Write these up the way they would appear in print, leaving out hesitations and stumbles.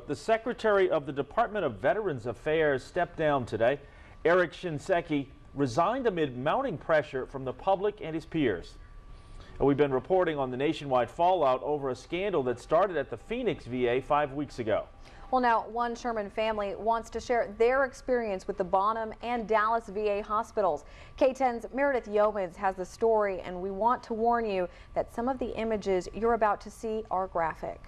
The Secretary of the Department of Veterans Affairs stepped down today. Eric Shinseki resigned amid mounting pressure from the public and his peers. We've been reporting on the nationwide fallout over a scandal that started at the Phoenix VA 5 weeks ago. Well, now one Sherman family wants to share their experience with the Bonham and Dallas VA hospitals. K10's Meredith Yeomans has the story, and we want to warn you that some of the images you're about to see are graphic.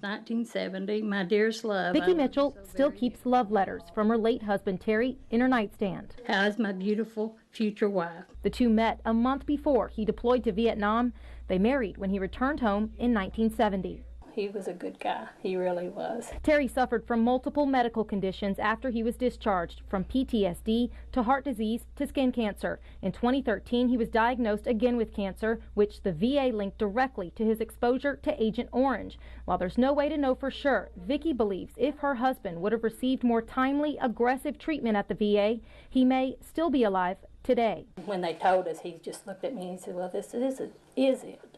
1970, my dearest love. Vicki Mitchell still keeps love letters from her late husband Terry in her nightstand. How's my beautiful future wife? The two met a month before he deployed to Vietnam. They married when he returned home in 1970. He was a good guy. He really was. Terry suffered from multiple medical conditions after he was discharged, from PTSD to heart disease to skin cancer. In 2013, he was diagnosed again with cancer, which the VA linked directly to his exposure to Agent Orange. While there's no way to know for sure, Vicki believes if her husband would have received more timely, aggressive treatment at the VA, he may still be alive today. When they told us, he just looked at me and he said, well, this is it.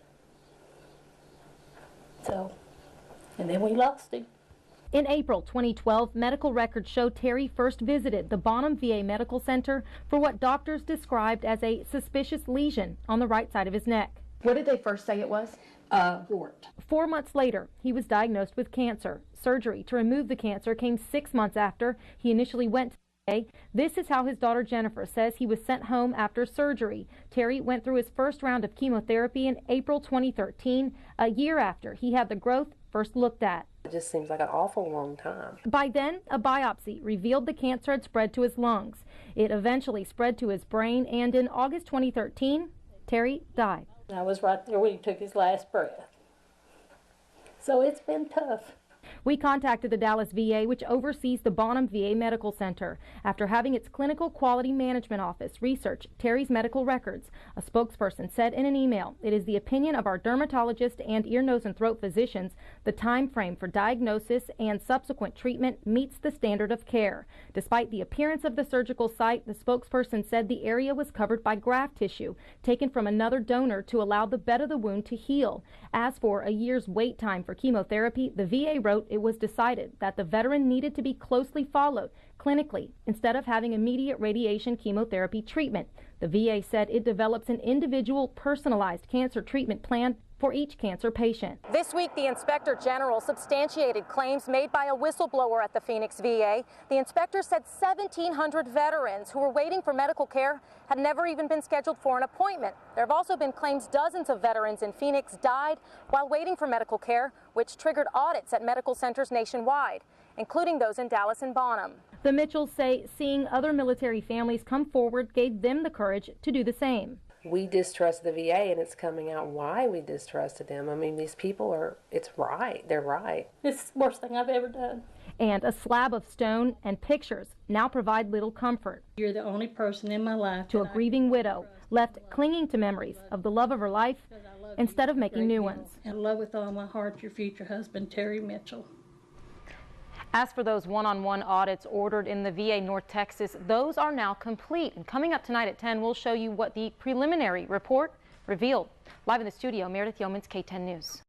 So, and then we lost him. In April 2012, medical records show Terry first visited the Bonham VA Medical Center for what doctors described as a suspicious lesion on the right side of his neck. What did they first say it was? Wart. 4 months later, he was diagnosed with cancer. Surgery to remove the cancer came 6 months after he initially went to the VA. This is how his daughter Jennifer says he was sent home after surgery. Terry went through his first round of chemotherapy in April 2013, a year after he had the growth first looked at. It just seems like an awful long time. By then, a biopsy revealed the cancer had spread to his lungs. It eventually spread to his brain, and in August 2013, Terry died. I was right there when he took his last breath. So it's been tough. We contacted the Dallas VA, which oversees the Bonham VA Medical Center, after having its Clinical Quality Management Office research Terry's medical records. A spokesperson said in an email, "It is the opinion of our dermatologist and ear, nose, and throat physicians the time frame for diagnosis and subsequent treatment meets the standard of care." Despite the appearance of the surgical site, the spokesperson said the area was covered by graft tissue taken from another donor to allow the bed of the wound to heal. As for a year's wait time for chemotherapy, the VA wrote it was decided that the veteran needed to be closely followed clinically instead of having immediate radiation chemotherapy treatment. The VA said it develops an individual personalized cancer treatment plan for each cancer patient. This week, the Inspector General substantiated claims made by a whistleblower at the Phoenix VA. The inspector said 1,700 veterans who were waiting for medical care had never even been scheduled for an appointment. There have also been claims dozens of veterans in Phoenix died while waiting for medical care, which triggered audits at medical centers nationwide, including those in Dallas and Bonham. The Mitchells say seeing other military families come forward gave them the courage to do the same. We distrust the VA, and it's coming out why we distrusted them. I mean, these people it's right. They're right. It's the worst thing I've ever done. And a slab of stone and pictures now provide little comfort. You're the only person in my life. To a grieving widow, left clinging to memories of the love of her life instead of making new ones. And I love with all my heart your future husband, Terry Mitchell. As for those one-on-one audits ordered in the VA North Texas, those are now complete. And coming up tonight at 10, we'll show you what the preliminary report revealed. Live in the studio, Meredith Yeomans, K10 News.